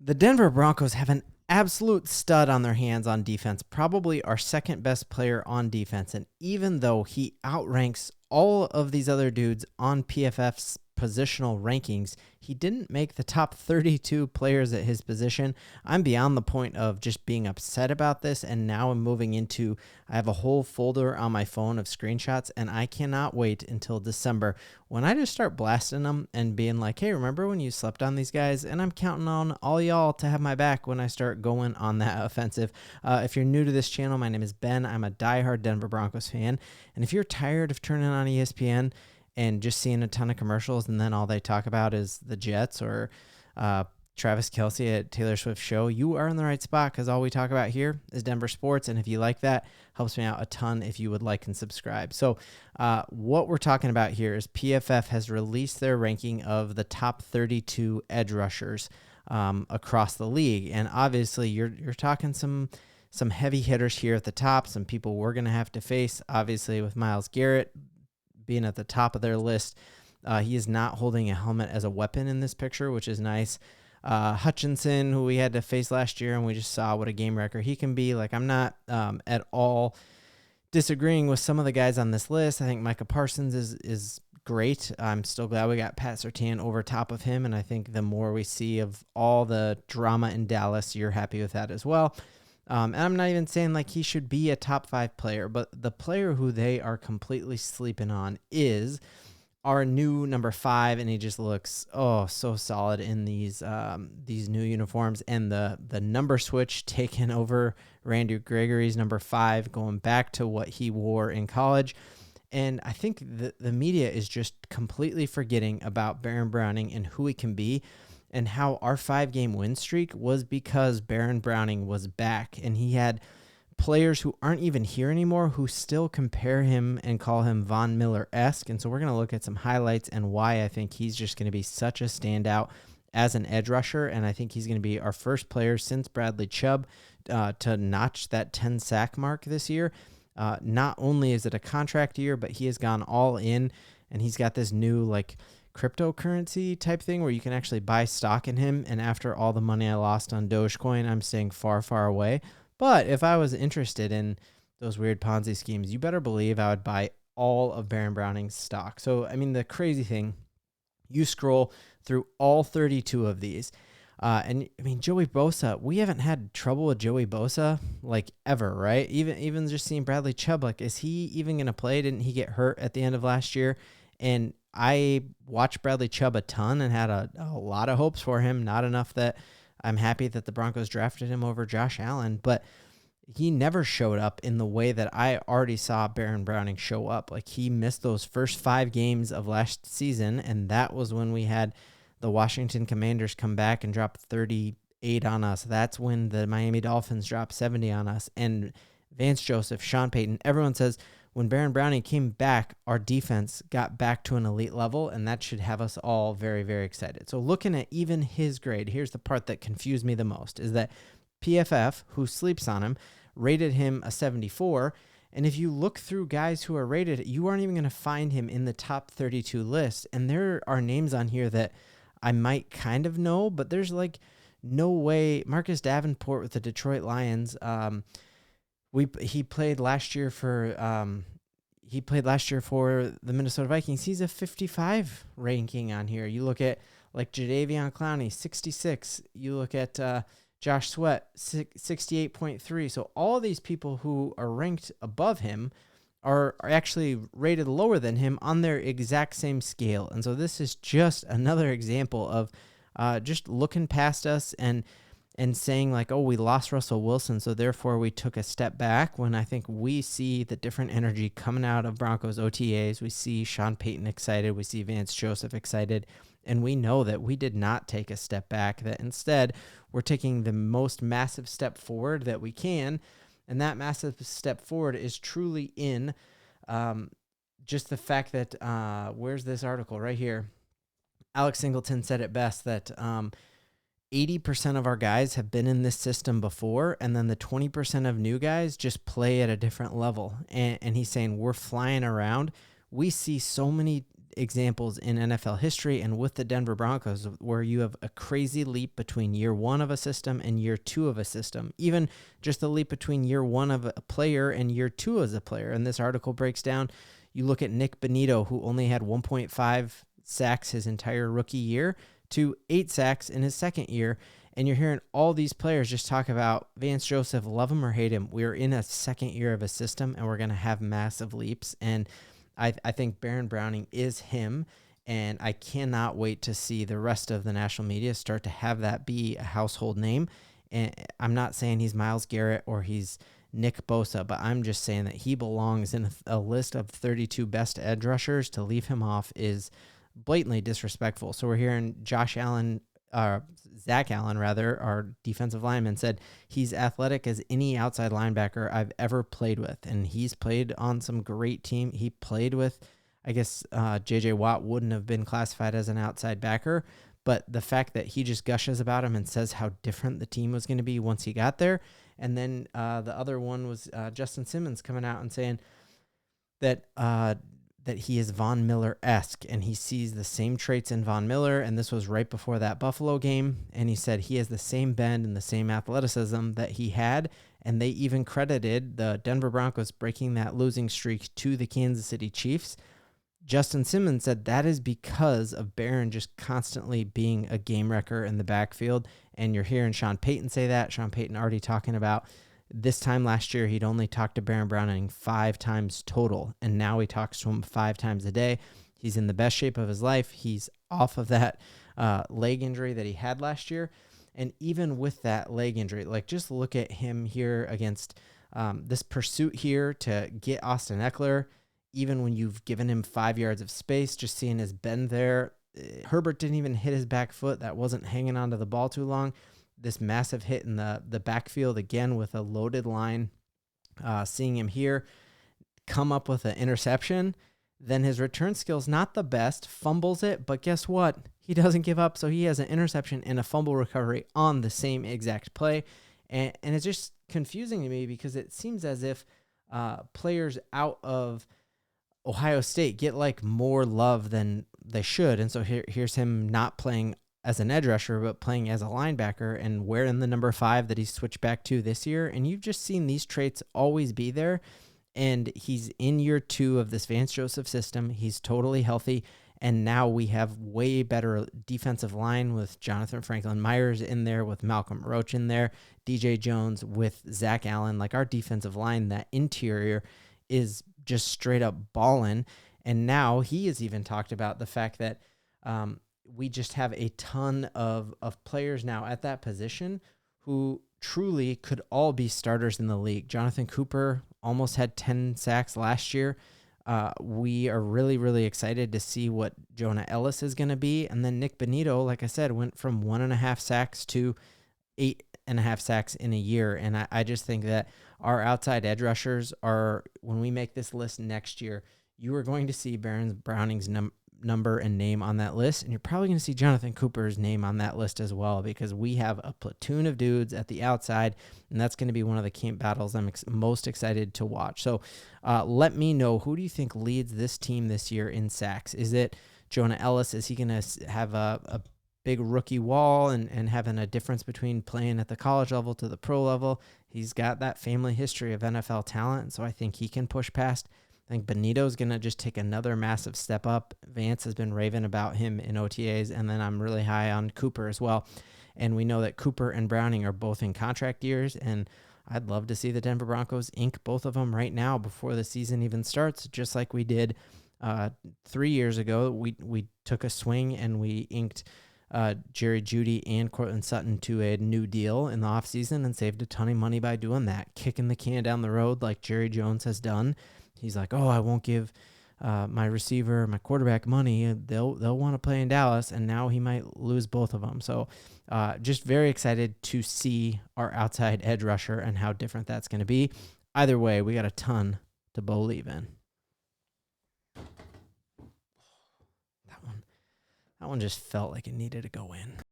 The Denver Broncos have an absolute stud on their hands on defense, probably our second best player on defense. And even though he outranks all of these other dudes on PFF's positional rankings, he didn't make the top 32 players at his position. I'm beyond the point of just being upset about this, and now I'm moving into, I have a whole folder on my phone of screenshots, and I cannot wait until December when I just start blasting them and being like, hey, remember when you slept on these guys? And I'm counting on all y'all to have my back when I start going on that offensive. If you're new to this channel, my name is Ben. I'm a diehard Denver Broncos fan, and if you're tired of turning on ESPN and just seeing a ton of commercials and then all they talk about is the Jets or Travis Kelce at Taylor Swift's show, you are in the right spot, because all we talk about here is Denver sports. And if you like that, helps me out a ton if you would like and subscribe. So what we're talking about here is PFF has released their ranking of the top 32 edge rushers across the league. And obviously you're talking some heavy hitters here at the top, some people we're going to have to face, obviously, with Myles Garrett being at the top of their list. He is not holding a helmet as a weapon in this picture, which is nice. Hutchinson, who we had to face last year, and we just saw what a game wrecker he can be. Like, I'm not at all disagreeing with some of the guys on this list. I think Micah Parsons is great. I'm still glad we got Pat Surtain over top of him, and I think the more we see of all the drama in Dallas, you're happy with that as well. And I'm not even saying like he should be a top 5 player, but the player who they are completely sleeping on is our new number 5, and he just looks so solid in these new uniforms, and the number switch taken over Randy Gregory's number 5, going back to what he wore in college. And I think the media is just completely forgetting about Baron Browning and who he can be, and how our 5-game win streak was because Baron Browning was back, and he had players who aren't even here anymore who still compare him and call him Von Miller-esque. And so we're going to look at some highlights and why I think he's just going to be such a standout as an edge rusher. And I think he's going to be our first player since Bradley Chubb to notch that 10-sack mark this year. Not only is it a contract year, but he has gone all in, and he's got this new cryptocurrency type thing where you can actually buy stock in him. And after all the money I lost on Dogecoin, I'm staying far, far away. But if I was interested in those weird Ponzi schemes, you better believe I would buy all of Baron Browning's stock. So, I mean, the crazy thing, you scroll through all 32 of these, and I mean, Joey Bosa, we haven't had trouble with Joey Bosa ever, right? Even just seeing Bradley Chubb, is he even going to play? Didn't he get hurt at the end of last year? And I watched Bradley Chubb a ton and had a lot of hopes for him. Not enough that I'm happy that the Broncos drafted him over Josh Allen, but he never showed up in the way that I already saw Baron Browning show up. He missed those first 5 games of last season, and that was when we had the Washington Commanders come back and drop 38 on us. That's when the Miami Dolphins dropped 70 on us. And Vance Joseph, Sean Payton, everyone says when Baron Browning came back, our defense got back to an elite level, and that should have us all very, very excited. So looking at even his grade, here's the part that confused me the most, is that PFF, who sleeps on him, rated him a 74. And if you look through guys who are rated, you aren't even going to find him in the top 32 list. And there are names on here that I might kind of know, but there's no way. Marcus Davenport with the Detroit Lions, he played last year for the Minnesota Vikings. He's a 55 ranking on here. You look at Jadeveon Clowney, 66. You look at Josh Sweat, 68.3. So all of these people who are ranked above him are actually rated lower than him on their exact same scale. And so this is just another example of just looking past us and saying we lost Russell Wilson, so therefore we took a step back, when I think we see the different energy coming out of Broncos OTAs. We see Sean Payton excited. We see Vance Joseph excited. And we know that we did not take a step back, that instead we're taking the most massive step forward that we can. And that massive step forward is truly in just the fact that, where's this article right here? Alex Singleton said it best, that 80% of our guys have been in this system before, and then the 20% of new guys just play at a different level. And he's saying we're flying around. We see so many examples in NFL history and with the Denver Broncos where you have a crazy leap between year one of a system and year two of a system, even just the leap between year one of a player and year two as a player. And this article breaks down, you look at Nick Bonito, who only had 1.5 sacks his entire rookie year to 8 sacks in his second year. And you're hearing all these players just talk about Vance Joseph, love him or hate him. We're in a second year of a system and we're going to have massive leaps. And I think Baron Browning is him. And I cannot wait to see the rest of the national media start to have that be a household name. And I'm not saying he's Myles Garrett or he's Nick Bosa, but I'm just saying that he belongs in a list of 32 best edge rushers. To leave him off is blatantly disrespectful. So we're hearing Zach Allen, our defensive lineman, said he's athletic as any outside linebacker I've ever played with. And he's played on some great team. He played with, I guess, J.J. Watt wouldn't have been classified as an outside backer, but the fact that he just gushes about him and says how different the team was going to be once he got there. And then the other one was Justin Simmons coming out and saying that that he is Von Miller-esque, and he sees the same traits in Von Miller, and this was right before that Buffalo game, and he said he has the same bend and the same athleticism that he had, and they even credited the Denver Broncos breaking that losing streak to the Kansas City Chiefs. Justin Simmons said that is because of Barron just constantly being a game wrecker in the backfield, and you're hearing Sean Payton say that. Sean Payton already talking about this time last year, he'd only talked to Baron Browning 5 times total, and now he talks to him 5 times a day. He's in the best shape of his life. He's off of that leg injury that he had last year, and even with that leg injury, like just look at him here against this pursuit here to get Austin Eckler, even when you've given him 5 yards of space, just seeing his bend there. Herbert didn't even hit his back foot. That wasn't hanging onto the ball too long. This massive hit in the backfield again with a loaded line, seeing him here come up with an interception. Then his return skills, not the best, fumbles it, but guess what? He doesn't give up, so he has an interception and a fumble recovery on the same exact play. And it's just confusing to me because it seems as if players out of Ohio State get like more love than they should. And so here's him not playing as an edge rusher, but playing as a linebacker and wearing the number 5 that he switched back to this year. And you've just seen these traits always be there. And he's in year 2 of this Vance Joseph system. He's totally healthy. And now we have way better defensive line with Jonathan Franklin Myers in there, with Malcolm Roach in there, DJ Jones with Zach Allen. Like our defensive line, that interior is just straight up balling. And now he has even talked about the fact that we just have a ton of players now at that position who truly could all be starters in the league. Jonathan Cooper almost had 10 sacks last year. We are really, really excited to see what Jonah Ellis is going to be. And then Nick Bonito, like I said, went from 1.5 sacks to 8.5 sacks in a year. And I just think that our outside edge rushers are, when we make this list next year, you are going to see Baron Browning's number and name on that list, and you're probably going to see Jonathan Cooper's name on that list as well, because we have a platoon of dudes at the outside, and that's going to be one of the camp battles I'm most excited to watch. So let me know, who do you think leads this team this year in sacks? Is it Jonah Ellis? Is he going to have a big rookie wall and having a difference between playing at the college level to the pro level? He's got that family history of NFL talent, so I think he can push past. I think Benito's going to just take another massive step up. Vance has been raving about him in OTAs, and then I'm really high on Cooper as well. And we know that Cooper and Browning are both in contract years, and I'd love to see the Denver Broncos ink both of them right now before the season even starts, just like we did 3 years ago. We took a swing and we inked Jerry Jeudy and Cortland Sutton to a new deal in the offseason and saved a ton of money by doing that, kicking the can down the road like Jerry Jones has done. He's like, oh, I won't give my receiver, my quarterback money. They'll want to play in Dallas, and now he might lose both of them. So just very excited to see our outside edge rusher and how different that's going to be. Either way, we got a ton to believe in. That one just felt like it needed to go in.